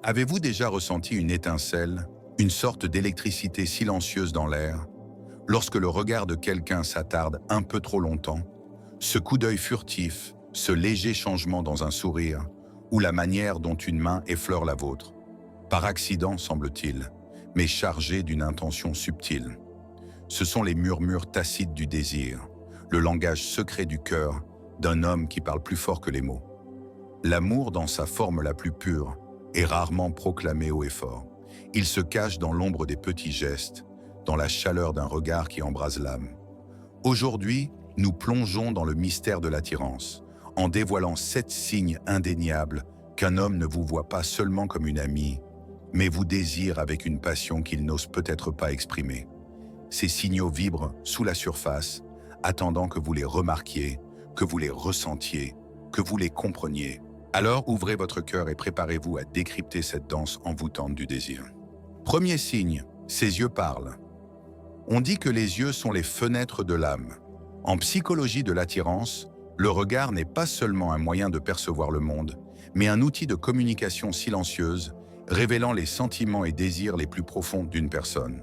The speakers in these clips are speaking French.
Avez-vous déjà ressenti une étincelle, une sorte d'électricité silencieuse dans l'air, lorsque le regard de quelqu'un s'attarde un peu trop longtemps, ce coup d'œil furtif, ce léger changement dans un sourire, ou la manière dont une main effleure la vôtre, par accident semble-t-il, mais chargé d'une intention subtile. Ce sont les murmures tacites du désir, le langage secret du cœur d'un homme qui parle plus fort que les mots. L'amour dans sa forme la plus pure est rarement proclamé haut et fort. Il se cache dans l'ombre des petits gestes, dans la chaleur d'un regard qui embrase l'âme. Aujourd'hui, nous plongeons dans le mystère de l'attirance, en dévoilant 7 signes indéniables qu'un homme ne vous voit pas seulement comme une amie, mais vous désire avec une passion qu'il n'ose peut-être pas exprimer. Ces signaux vibrent sous la surface, attendant que vous les remarquiez, que vous les ressentiez, que vous les compreniez. Alors ouvrez votre cœur et préparez-vous à décrypter cette danse envoûtante du désir. Premier signe, ses yeux parlent. On dit que les yeux sont les fenêtres de l'âme. En psychologie de l'attirance, le regard n'est pas seulement un moyen de percevoir le monde, mais un outil de communication silencieuse, révélant les sentiments et désirs les plus profonds d'une personne.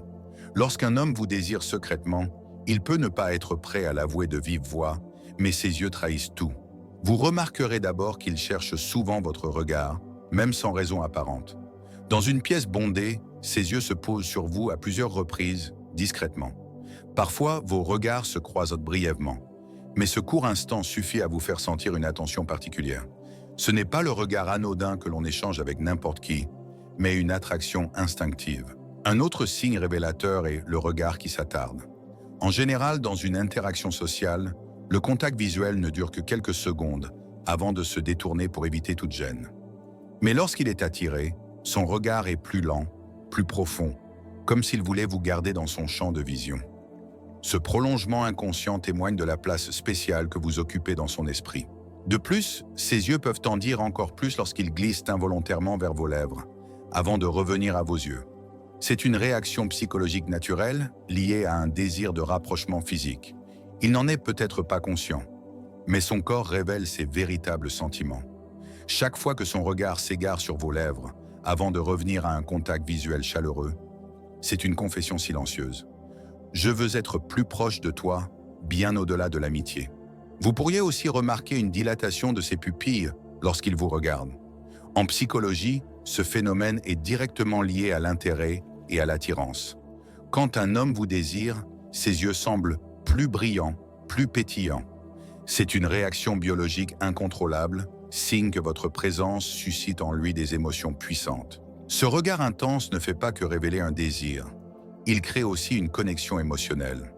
Lorsqu'un homme vous désire secrètement, il peut ne pas être prêt à l'avouer de vive voix, mais ses yeux trahissent tout. Vous remarquerez d'abord qu'il cherche souvent votre regard, même sans raison apparente. Dans une pièce bondée, ses yeux se posent sur vous à plusieurs reprises, discrètement. Parfois, vos regards se croisent brièvement, mais ce court instant suffit à vous faire sentir une attention particulière. Ce n'est pas le regard anodin que l'on échange avec n'importe qui, mais une attraction instinctive. Un autre signe révélateur est le regard qui s'attarde. En général, dans une interaction sociale, le contact visuel ne dure que quelques secondes avant de se détourner pour éviter toute gêne. Mais lorsqu'il est attiré, son regard est plus lent, plus profond, comme s'il voulait vous garder dans son champ de vision. Ce prolongement inconscient témoigne de la place spéciale que vous occupez dans son esprit. De plus, ses yeux peuvent en dire encore plus lorsqu'ils glissent involontairement vers vos lèvres, avant de revenir à vos yeux. C'est une réaction psychologique naturelle liée à un désir de rapprochement physique. Il n'en est peut-être pas conscient, mais son corps révèle ses véritables sentiments. Chaque fois que son regard s'égare sur vos lèvres, avant de revenir à un contact visuel chaleureux, c'est une confession silencieuse. Je veux être plus proche de toi, bien au-delà de l'amitié. Vous pourriez aussi remarquer une dilatation de ses pupilles lorsqu'il vous regarde. En psychologie, ce phénomène est directement lié à l'intérêt et à l'attirance. Quand un homme vous désire, ses yeux semblent plus brillants, plus pétillants. C'est une réaction biologique incontrôlable, signe que votre présence suscite en lui des émotions puissantes. Ce regard intense ne fait pas que révéler un désir. Il crée aussi une connexion émotionnelle.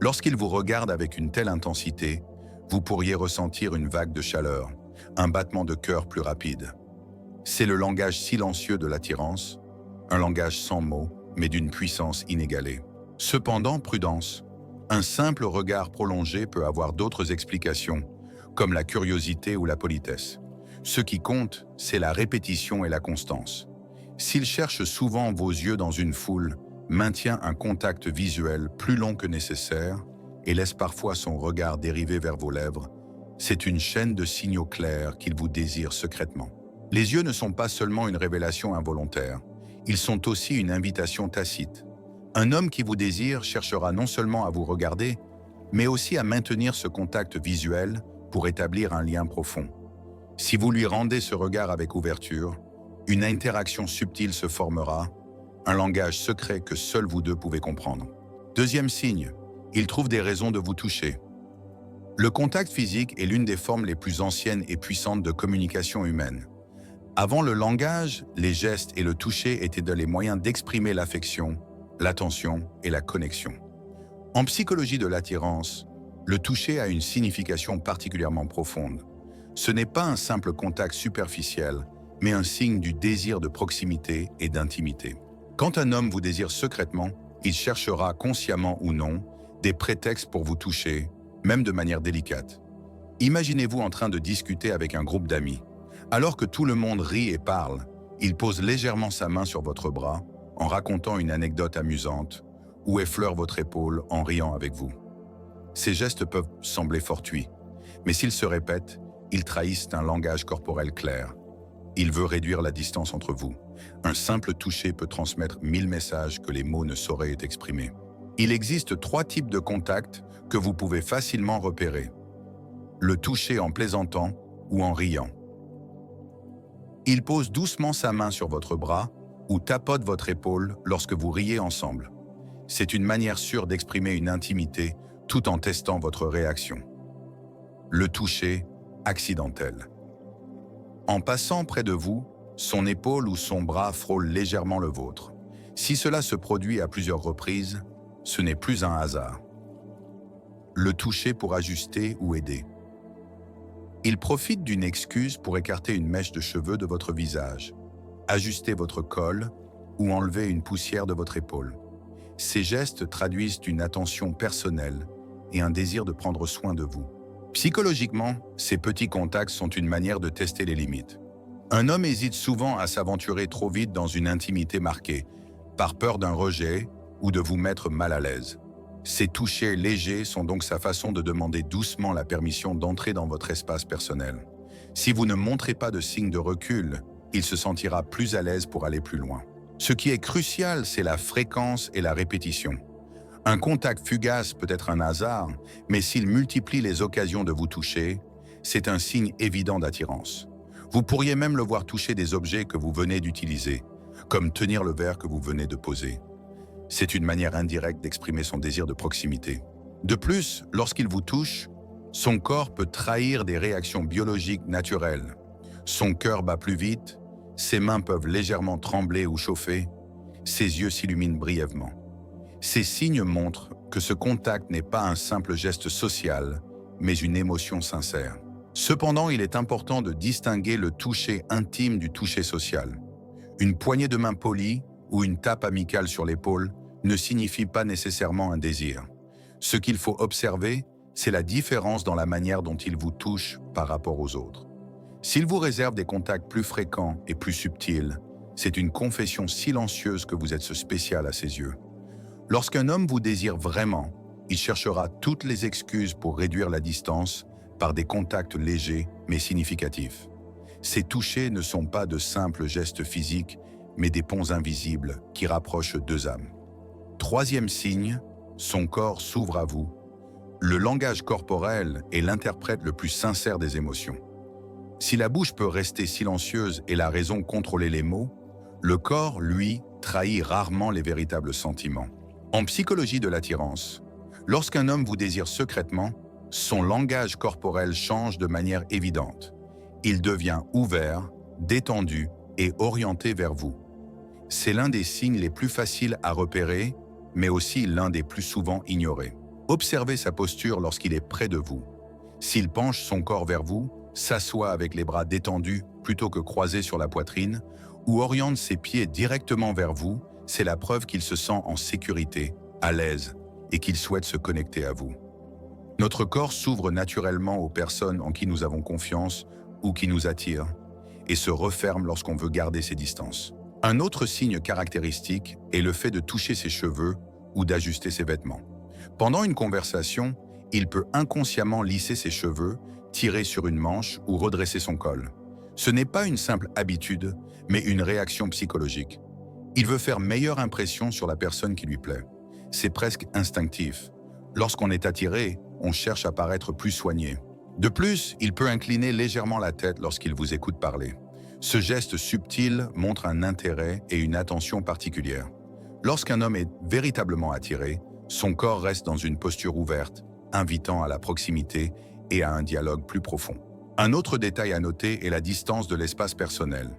Lorsqu'il vous regarde avec une telle intensité, vous pourriez ressentir une vague de chaleur, un battement de cœur plus rapide. C'est le langage silencieux de l'attirance, un langage sans mots, mais d'une puissance inégalée. Cependant, prudence. Un simple regard prolongé peut avoir d'autres explications, comme la curiosité ou la politesse. Ce qui compte, c'est la répétition et la constance. S'il cherche souvent vos yeux dans une foule, maintient un contact visuel plus long que nécessaire et laisse parfois son regard dériver vers vos lèvres, c'est une chaîne de signaux clairs qu'il vous désire secrètement. Les yeux ne sont pas seulement une révélation involontaire, ils sont aussi une invitation tacite. Un homme qui vous désire cherchera non seulement à vous regarder, mais aussi à maintenir ce contact visuel pour établir un lien profond. Si vous lui rendez ce regard avec ouverture, une interaction subtile se formera, un langage secret que seuls vous deux pouvez comprendre. Deuxième signe, il trouve des raisons de vous toucher. Le contact physique est l'une des formes les plus anciennes et puissantes de communication humaine. Avant le langage, les gestes et le toucher étaient les moyens d'exprimer l'affection, l'attention et la connexion. En psychologie de l'attirance, le toucher a une signification particulièrement profonde. Ce n'est pas un simple contact superficiel, mais un signe du désir de proximité et d'intimité. Quand un homme vous désire secrètement, il cherchera, consciemment ou non, des prétextes pour vous toucher, même de manière délicate. Imaginez-vous en train de discuter avec un groupe d'amis. Alors que tout le monde rit et parle, il pose légèrement sa main sur votre bras, en racontant une anecdote amusante, ou effleure votre épaule en riant avec vous. Ces gestes peuvent sembler fortuits, mais s'ils se répètent, ils trahissent un langage corporel clair. Il veut réduire la distance entre vous. Un simple toucher peut transmettre 1000 messages que les mots ne sauraient exprimer. Il existe 3 types de contacts que vous pouvez facilement repérer. Le toucher en plaisantant ou en riant. Il pose doucement sa main sur votre bras ou tapote votre épaule lorsque vous riez ensemble. C'est une manière sûre d'exprimer une intimité tout en testant votre réaction. Le toucher accidentel. En passant près de vous, son épaule ou son bras frôle légèrement le vôtre. Si cela se produit à plusieurs reprises, ce n'est plus un hasard. Le toucher pour ajuster ou aider. Il profite d'une excuse pour écarter une mèche de cheveux de votre visage, ajuster votre col ou enlever une poussière de votre épaule. Ces gestes traduisent une attention personnelle et un désir de prendre soin de vous. Psychologiquement, ces petits contacts sont une manière de tester les limites. Un homme hésite souvent à s'aventurer trop vite dans une intimité marquée, par peur d'un rejet ou de vous mettre mal à l'aise. Ces touchés légers sont donc sa façon de demander doucement la permission d'entrer dans votre espace personnel. Si vous ne montrez pas de signe de recul, il se sentira plus à l'aise pour aller plus loin. Ce qui est crucial, c'est la fréquence et la répétition. Un contact fugace peut être un hasard, mais s'il multiplie les occasions de vous toucher, c'est un signe évident d'attirance. Vous pourriez même le voir toucher des objets que vous venez d'utiliser, comme tenir le verre que vous venez de poser. C'est une manière indirecte d'exprimer son désir de proximité. De plus, lorsqu'il vous touche, son corps peut trahir des réactions biologiques naturelles. Son cœur bat plus vite, ses mains peuvent légèrement trembler ou chauffer, ses yeux s'illuminent brièvement. Ces signes montrent que ce contact n'est pas un simple geste social, mais une émotion sincère. Cependant, il est important de distinguer le toucher intime du toucher social. Une poignée de main polie ou une tape amicale sur l'épaule ne signifie pas nécessairement un désir. Ce qu'il faut observer, c'est la différence dans la manière dont il vous touche par rapport aux autres. S'il vous réserve des contacts plus fréquents et plus subtils, c'est une confession silencieuse que vous êtes spécial à ses yeux. Lorsqu'un homme vous désire vraiment, il cherchera toutes les excuses pour réduire la distance par des contacts légers mais significatifs. Ces touchés ne sont pas de simples gestes physiques, mais des ponts invisibles qui rapprochent deux âmes. Troisième signe, son corps s'ouvre à vous. Le langage corporel est l'interprète le plus sincère des émotions. Si la bouche peut rester silencieuse et la raison contrôler les mots, le corps, lui, trahit rarement les véritables sentiments. En psychologie de l'attirance, lorsqu'un homme vous désire secrètement, son langage corporel change de manière évidente. Il devient ouvert, détendu et orienté vers vous. C'est l'un des signes les plus faciles à repérer, mais aussi l'un des plus souvent ignorés. Observez sa posture lorsqu'il est près de vous. S'il penche son corps vers vous, s'assoit avec les bras détendus plutôt que croisés sur la poitrine, ou oriente ses pieds directement vers vous, c'est la preuve qu'il se sent en sécurité, à l'aise, et qu'il souhaite se connecter à vous. Notre corps s'ouvre naturellement aux personnes en qui nous avons confiance ou qui nous attirent, et se referme lorsqu'on veut garder ses distances. Un autre signe caractéristique est le fait de toucher ses cheveux ou d'ajuster ses vêtements. Pendant une conversation, il peut inconsciemment lisser ses cheveux, tirer sur une manche ou redresser son col. Ce n'est pas une simple habitude, mais une réaction psychologique. Il veut faire meilleure impression sur la personne qui lui plaît. C'est presque instinctif. Lorsqu'on est attiré, on cherche à paraître plus soigné. De plus, il peut incliner légèrement la tête lorsqu'il vous écoute parler. Ce geste subtil montre un intérêt et une attention particulière. Lorsqu'un homme est véritablement attiré, son corps reste dans une posture ouverte, invitant à la proximité et à un dialogue plus profond. Un autre détail à noter est la distance de l'espace personnel.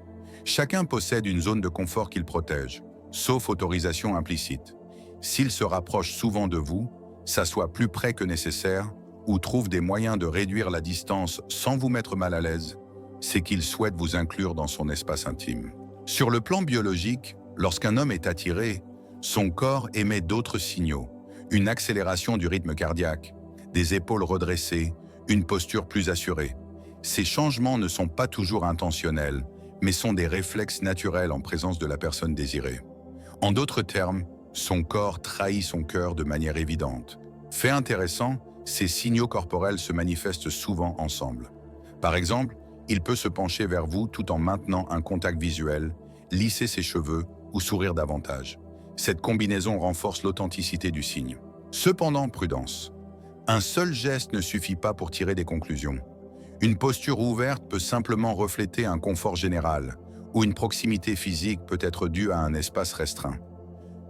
Chacun possède une zone de confort qu'il protège, sauf autorisation implicite. S'il se rapproche souvent de vous, s'assoit plus près que nécessaire ou trouve des moyens de réduire la distance sans vous mettre mal à l'aise, c'est qu'il souhaite vous inclure dans son espace intime. Sur le plan biologique, lorsqu'un homme est attiré, son corps émet d'autres signaux, une accélération du rythme cardiaque, des épaules redressées, une posture plus assurée. Ces changements ne sont pas toujours intentionnels, mais sont des réflexes naturels en présence de la personne désirée. En d'autres termes, son corps trahit son cœur de manière évidente. Fait intéressant, ces signaux corporels se manifestent souvent ensemble. Par exemple, il peut se pencher vers vous tout en maintenant un contact visuel, lisser ses cheveux ou sourire davantage. Cette combinaison renforce l'authenticité du signe. Cependant, prudence. Un seul geste ne suffit pas pour tirer des conclusions. Une posture ouverte peut simplement refléter un confort général, ou une proximité physique peut être due à un espace restreint.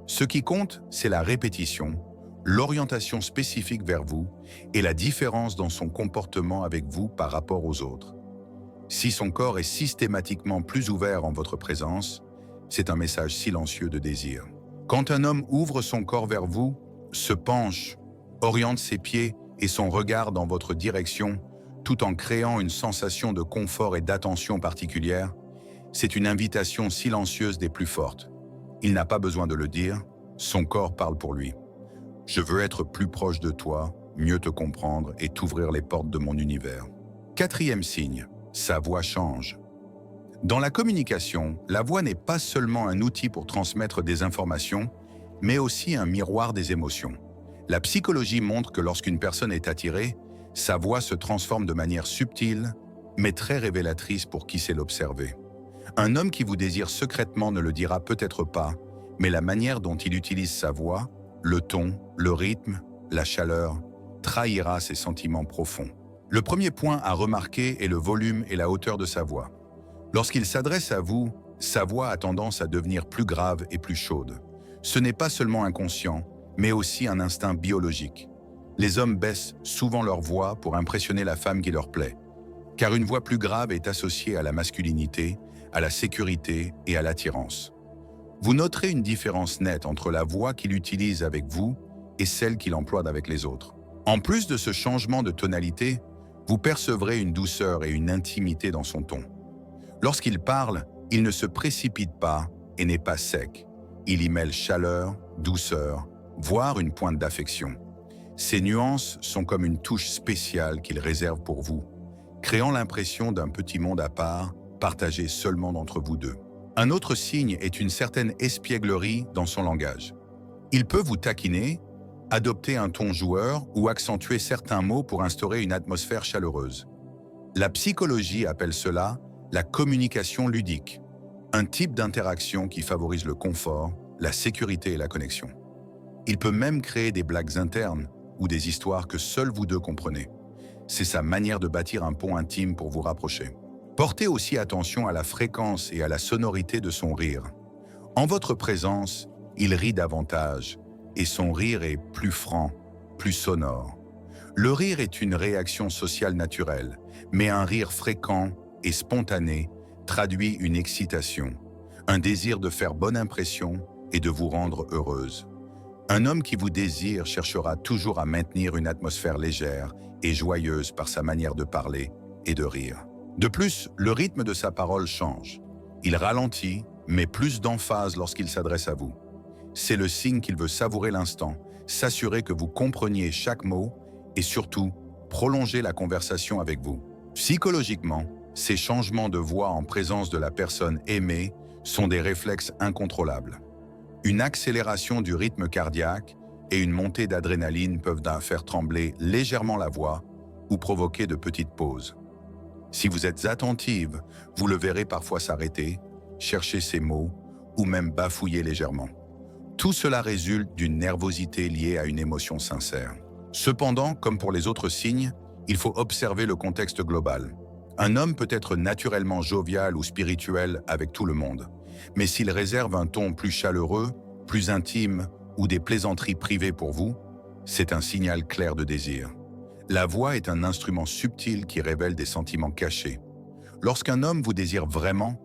Ce qui compte, c'est la répétition, l'orientation spécifique vers vous et la différence dans son comportement avec vous par rapport aux autres. Si son corps est systématiquement plus ouvert en votre présence, c'est un message silencieux de désir. Quand un homme ouvre son corps vers vous, se penche, oriente ses pieds et son regard dans votre direction, tout en créant une sensation de confort et d'attention particulière, c'est une invitation silencieuse des plus fortes. Il n'a pas besoin de le dire, son corps parle pour lui. Je veux être plus proche de toi, mieux te comprendre et t'ouvrir les portes de mon univers. Quatrième signe, sa voix change. Dans la communication, la voix n'est pas seulement un outil pour transmettre des informations, mais aussi un miroir des émotions. La psychologie montre que lorsqu'une personne est attirée, sa voix se transforme de manière subtile, mais très révélatrice pour qui sait l'observer. Un homme qui vous désire secrètement ne le dira peut-être pas, mais la manière dont il utilise sa voix, le ton, le rythme, la chaleur, trahira ses sentiments profonds. Le premier point à remarquer est le volume et la hauteur de sa voix. Lorsqu'il s'adresse à vous, sa voix a tendance à devenir plus grave et plus chaude. Ce n'est pas seulement inconscient, mais aussi un instinct biologique. Les hommes baissent souvent leur voix pour impressionner la femme qui leur plaît, car une voix plus grave est associée à la masculinité, à la sécurité et à l'attirance. Vous noterez une différence nette entre la voix qu'il utilise avec vous et celle qu'il emploie avec les autres. En plus de ce changement de tonalité, vous percevrez une douceur et une intimité dans son ton. Lorsqu'il parle, il ne se précipite pas et n'est pas sec. Il y mêle chaleur, douceur, voire une pointe d'affection. Ces nuances sont comme une touche spéciale qu'il réserve pour vous, créant l'impression d'un petit monde à part, partagé seulement entre vous deux. Un autre signe est une certaine espièglerie dans son langage. Il peut vous taquiner, adopter un ton joueur ou accentuer certains mots pour instaurer une atmosphère chaleureuse. La psychologie appelle cela la communication ludique, un type d'interaction qui favorise le confort, la sécurité et la connexion. Il peut même créer des blagues internes ou des histoires que seuls vous deux comprenez. C'est sa manière de bâtir un pont intime pour vous rapprocher. Portez aussi attention à la fréquence et à la sonorité de son rire. En votre présence, il rit davantage et son rire est plus franc, plus sonore. Le rire est une réaction sociale naturelle, mais un rire fréquent et spontané traduit une excitation, un désir de faire bonne impression et de vous rendre heureuse. Un homme qui vous désire cherchera toujours à maintenir une atmosphère légère et joyeuse par sa manière de parler et de rire. De plus, le rythme de sa parole change. Il ralentit, mais plus d'emphase lorsqu'il s'adresse à vous. C'est le signe qu'il veut savourer l'instant, s'assurer que vous compreniez chaque mot et surtout, prolonger la conversation avec vous. Psychologiquement, ces changements de voix en présence de la personne aimée sont des réflexes incontrôlables. Une accélération du rythme cardiaque et une montée d'adrénaline peuvent faire trembler légèrement la voix ou provoquer de petites pauses. Si vous êtes attentive, vous le verrez parfois s'arrêter, chercher ses mots ou même bafouiller légèrement. Tout cela résulte d'une nervosité liée à une émotion sincère. Cependant, comme pour les autres signes, il faut observer le contexte global. Un homme peut être naturellement jovial ou spirituel avec tout le monde, mais s'il réserve un ton plus chaleureux, plus intime ou des plaisanteries privées pour vous, c'est un signal clair de désir. La voix est un instrument subtil qui révèle des sentiments cachés. Lorsqu'un homme vous désire vraiment,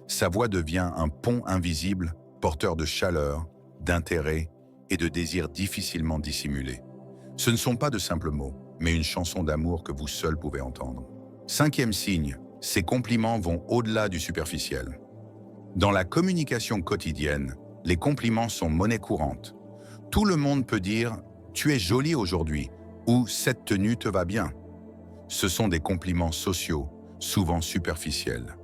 sa voix devient un pont invisible, porteur de chaleur, d'intérêt et de désirs difficilement dissimulés. Ce ne sont pas de simples mots, mais une chanson d'amour que vous seul pouvez entendre. Cinquième signe, ces compliments vont au-delà du superficiel. Dans la communication quotidienne, les compliments sont monnaie courante. Tout le monde peut dire « tu es jolie aujourd'hui » ou « cette tenue te va bien ». Ce sont des compliments sociaux, souvent superficiels.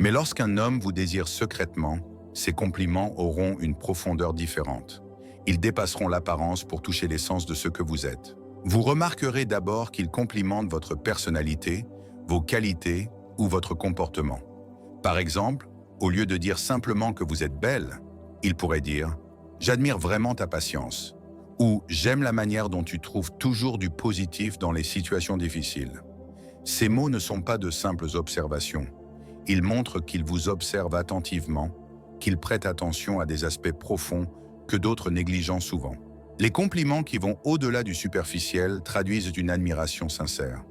Mais lorsqu'un homme vous désire secrètement, ces compliments auront une profondeur différente. Ils dépasseront l'apparence pour toucher l'essence de ce que vous êtes. Vous remarquerez d'abord qu'ils complimentent votre personnalité, vos qualités ou votre comportement. Par exemple, au lieu de dire simplement que vous êtes belle, il pourrait dire « J'admire vraiment ta patience » ou « J'aime la manière dont tu trouves toujours du positif dans les situations difficiles ». Ces mots ne sont pas de simples observations. Ils montrent qu'il vous observe attentivement, qu'il prête attention à des aspects profonds que d'autres négligent souvent. Les compliments qui vont au-delà du superficiel traduisent une admiration sincère.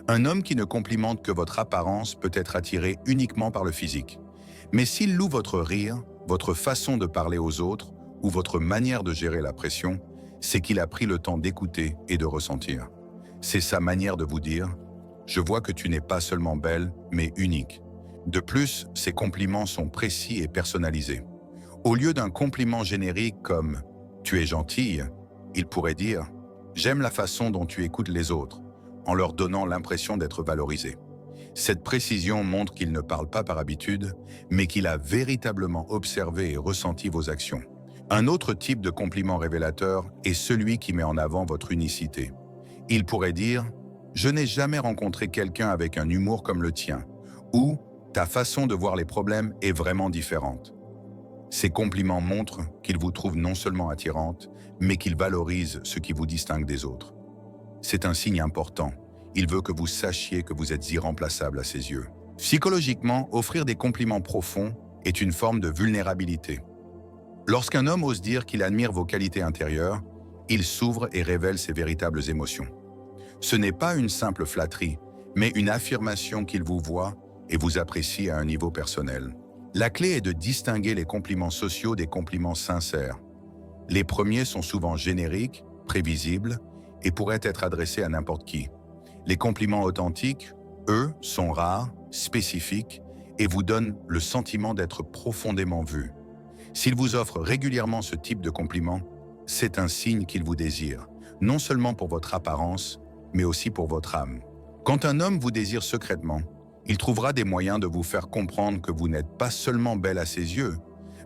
Un homme qui ne complimente que votre apparence peut être attiré uniquement par le physique. Mais s'il loue votre rire, votre façon de parler aux autres ou votre manière de gérer la pression, c'est qu'il a pris le temps d'écouter et de ressentir. C'est sa manière de vous dire « Je vois que tu n'es pas seulement belle, mais unique ». De plus, ces compliments sont précis et personnalisés. Au lieu d'un compliment générique comme « Tu es gentille », il pourrait dire « J'aime la façon dont tu écoutes les autres », en leur donnant l'impression d'être valorisé. Cette précision montre qu'il ne parle pas par habitude, mais qu'il a véritablement observé et ressenti vos actions. Un autre type de compliment révélateur est celui qui met en avant votre unicité. Il pourrait dire « Je n'ai jamais rencontré quelqu'un avec un humour comme le tien » ou « Ta façon de voir les problèmes est vraiment différente ». Ces compliments montrent qu'il vous trouve non seulement attirante, mais qu'il valorise ce qui vous distingue des autres. C'est un signe important. Il veut que vous sachiez que vous êtes irremplaçable à ses yeux. Psychologiquement, offrir des compliments profonds est une forme de vulnérabilité. Lorsqu'un homme ose dire qu'il admire vos qualités intérieures, il s'ouvre et révèle ses véritables émotions. Ce n'est pas une simple flatterie, mais une affirmation qu'il vous voit et vous apprécie à un niveau personnel. La clé est de distinguer les compliments sociaux des compliments sincères. Les premiers sont souvent génériques, prévisibles et pourraient être adressés à n'importe qui. Les compliments authentiques, eux, sont rares, spécifiques et vous donnent le sentiment d'être profondément vu. S'il vous offre régulièrement ce type de compliment, c'est un signe qu'il vous désire, non seulement pour votre apparence, mais aussi pour votre âme. Quand un homme vous désire secrètement, il trouvera des moyens de vous faire comprendre que vous n'êtes pas seulement belle à ses yeux,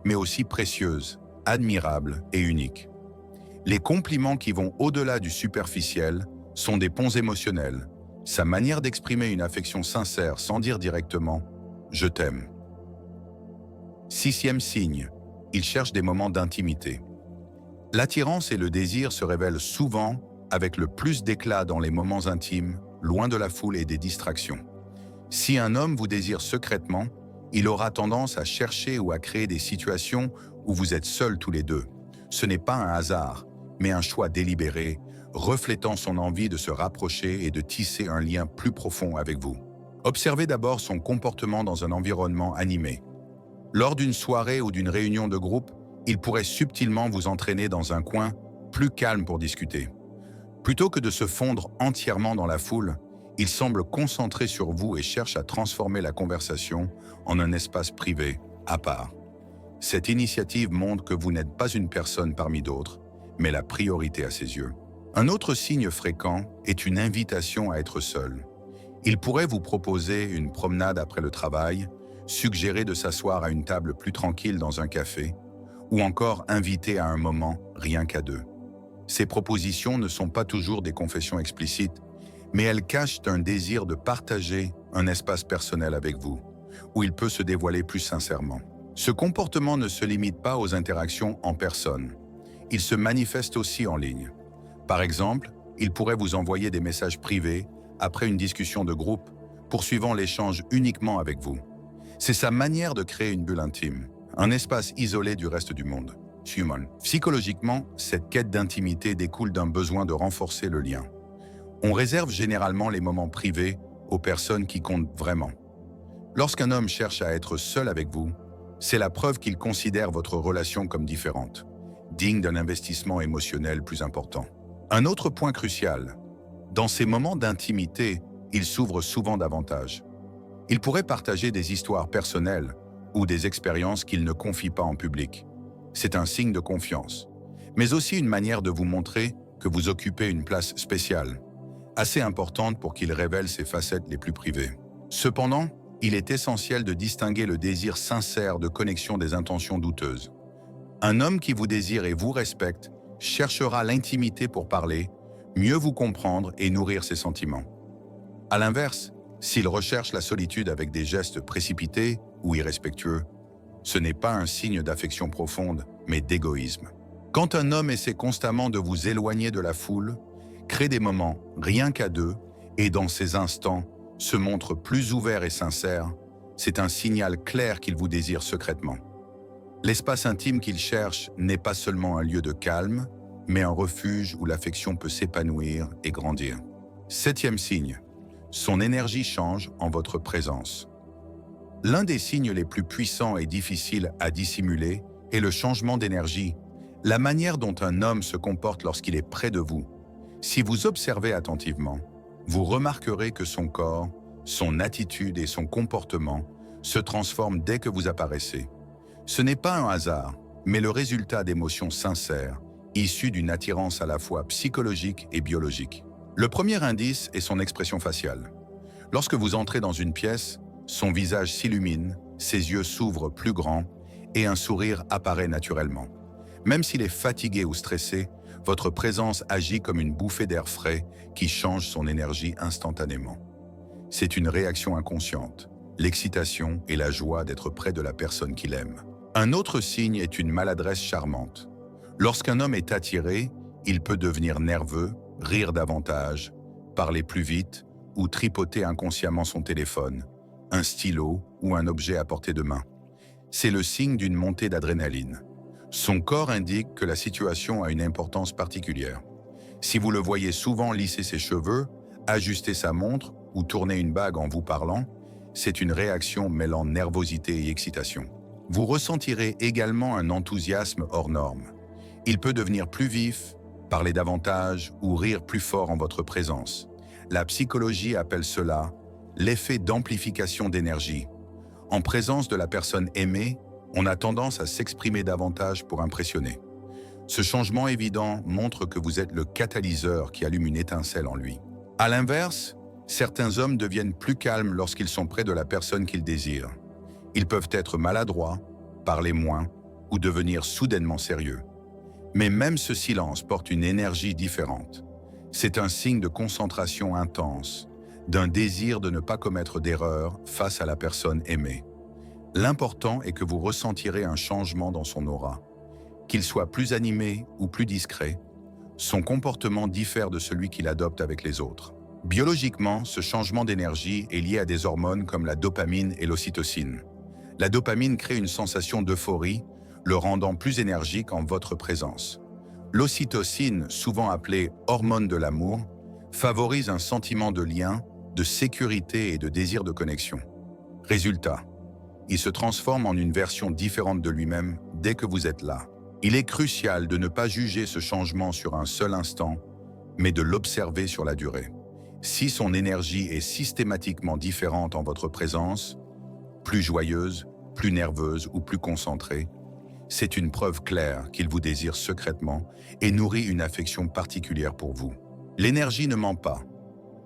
mais aussi précieuse, admirable et unique. Les compliments qui vont au-delà du superficiel sont des ponts émotionnels, sa manière d'exprimer une affection sincère sans dire directement « je t'aime ». Sixième signe, il cherche des moments d'intimité. L'attirance et le désir se révèlent souvent avec le plus d'éclat dans les moments intimes, loin de la foule et des distractions. Si un homme vous désire secrètement, il aura tendance à chercher ou à créer des situations où vous êtes seuls tous les deux. Ce n'est pas un hasard, mais un choix délibéré, reflétant son envie de se rapprocher et de tisser un lien plus profond avec vous. Observez d'abord son comportement dans un environnement animé. Lors d'une soirée ou d'une réunion de groupe, il pourrait subtilement vous entraîner dans un coin plus calme pour discuter. Plutôt que de se fondre entièrement dans la foule, il semble concentré sur vous et cherche à transformer la conversation en un espace privé, à part. Cette initiative montre que vous n'êtes pas une personne parmi d'autres, mais la priorité à ses yeux. Un autre signe fréquent est une invitation à être seul. Il pourrait vous proposer une promenade après le travail, suggérer de s'asseoir à une table plus tranquille dans un café, ou encore inviter à un moment rien qu'à deux. Ces propositions ne sont pas toujours des confessions explicites, mais elles cachent un désir de partager un espace personnel avec vous, où il peut se dévoiler plus sincèrement. Ce comportement ne se limite pas aux interactions en personne. Il se manifeste aussi en ligne. Par exemple, il pourrait vous envoyer des messages privés après une discussion de groupe, poursuivant l'échange uniquement avec vous. C'est sa manière de créer une bulle intime, un espace isolé du reste du monde. Psychologiquement, cette quête d'intimité découle d'un besoin de renforcer le lien. On réserve généralement les moments privés aux personnes qui comptent vraiment. Lorsqu'un homme cherche à être seul avec vous, c'est la preuve qu'il considère votre relation comme différente, digne d'un investissement émotionnel plus important. Un autre point crucial, dans ces moments d'intimité, il s'ouvre souvent davantage. Il pourrait partager des histoires personnelles ou des expériences qu'il ne confie pas en public. C'est un signe de confiance, mais aussi une manière de vous montrer que vous occupez une place spéciale, assez importante pour qu'il révèle ses facettes les plus privées. Cependant, il est essentiel de distinguer le désir sincère de connexion des intentions douteuses. Un homme qui vous désire et vous respecte cherchera l'intimité pour parler, mieux vous comprendre et nourrir ses sentiments. À l'inverse, S'il recherche la solitude avec des gestes précipités ou irrespectueux, ce n'est pas un signe d'affection profonde, mais d'égoïsme. Quand un homme essaie constamment de vous éloigner de la foule, crée des moments rien qu'à deux, et dans ces instants, se montre plus ouvert et sincère, c'est un signal clair qu'il vous désire secrètement. L'espace intime qu'il cherche n'est pas seulement un lieu de calme, mais un refuge où l'affection peut s'épanouir et grandir. 7e signe, son énergie change en votre présence. L'un des signes les plus puissants et difficiles à dissimuler est le changement d'énergie, la manière dont un homme se comporte lorsqu'il est près de vous. Si vous observez attentivement, vous remarquerez que son corps, son attitude et son comportement se transforment dès que vous apparaissez. Ce n'est pas un hasard, mais le résultat d'émotions sincères, issues d'une attirance à la fois psychologique et biologique. Le premier indice est son expression faciale. Lorsque vous entrez dans une pièce, son visage s'illumine, ses yeux s'ouvrent plus grands et un sourire apparaît naturellement. Même s'il est fatigué ou stressé, votre présence agit comme une bouffée d'air frais qui change son énergie instantanément. C'est une réaction inconsciente, l'excitation et la joie d'être près de la personne qu'il aime. Un autre signe est une maladresse charmante. Lorsqu'un homme est attiré, il peut devenir nerveux, rire davantage, parler plus vite ou tripoter inconsciemment son téléphone, un stylo ou un objet à portée de main. C'est le signe d'une montée d'adrénaline. Son corps indique que la situation a une importance particulière. Si vous le voyez souvent lisser ses cheveux, ajuster sa montre ou tourner une bague en vous parlant, c'est une réaction mêlant nervosité et excitation. Vous ressentirez également un enthousiasme hors norme. Il peut devenir plus vif, parler davantage ou rire plus fort en votre présence. La psychologie appelle cela l'effet d'amplification d'énergie. En présence de la personne aimée, on a tendance à s'exprimer davantage pour impressionner. Ce changement évident montre que vous êtes le catalyseur qui allume une étincelle en lui. À l'inverse, certains hommes deviennent plus calmes lorsqu'ils sont près de la personne qu'ils désirent. Ils peuvent être maladroits, parler moins ou devenir soudainement sérieux. Mais même ce silence porte une énergie différente. C'est un signe de concentration intense, d'un désir de ne pas commettre d'erreur face à la personne aimée. L'important est que vous ressentirez un changement dans son aura. Qu'il soit plus animé ou plus discret, son comportement diffère de celui qu'il adopte avec les autres. Biologiquement, ce changement d'énergie est lié à des hormones comme la dopamine et l'ocytocine. La dopamine crée une sensation d'euphorie, le rendant plus énergique en votre présence. L'ocytocine, souvent appelée hormone de l'amour, favorise un sentiment de lien, de sécurité et de désir de connexion. Résultat, il se transforme en une version différente de lui-même dès que vous êtes là. Il est crucial de ne pas juger ce changement sur un seul instant, mais de l'observer sur la durée. Si son énergie est systématiquement différente en votre présence, plus joyeuse, plus nerveuse ou plus concentrée, c'est une preuve claire qu'il vous désire secrètement et nourrit une affection particulière pour vous. L'énergie ne ment pas.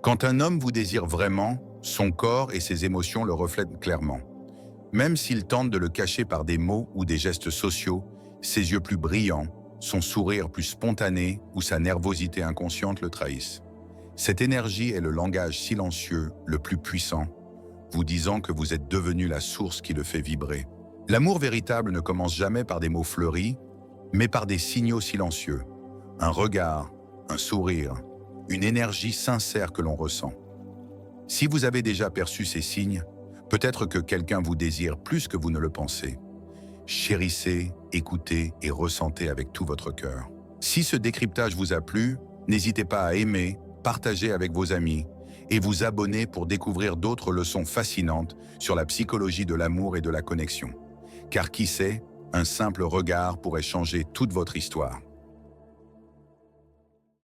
Quand un homme vous désire vraiment, son corps et ses émotions le reflètent clairement. Même s'il tente de le cacher par des mots ou des gestes sociaux, ses yeux plus brillants, son sourire plus spontané ou sa nervosité inconsciente le trahissent. Cette énergie est le langage silencieux le plus puissant, vous disant que vous êtes devenu la source qui le fait vibrer. L'amour véritable ne commence jamais par des mots fleuris, mais par des signaux silencieux. Un regard, un sourire, une énergie sincère que l'on ressent. Si vous avez déjà perçu ces signes, peut-être que quelqu'un vous désire plus que vous ne le pensez. Chérissez, écoutez et ressentez avec tout votre cœur. Si ce décryptage vous a plu, n'hésitez pas à aimer, partager avec vos amis et vous abonner pour découvrir d'autres leçons fascinantes sur la psychologie de l'amour et de la connexion. Car qui sait, un simple regard pourrait changer toute votre histoire.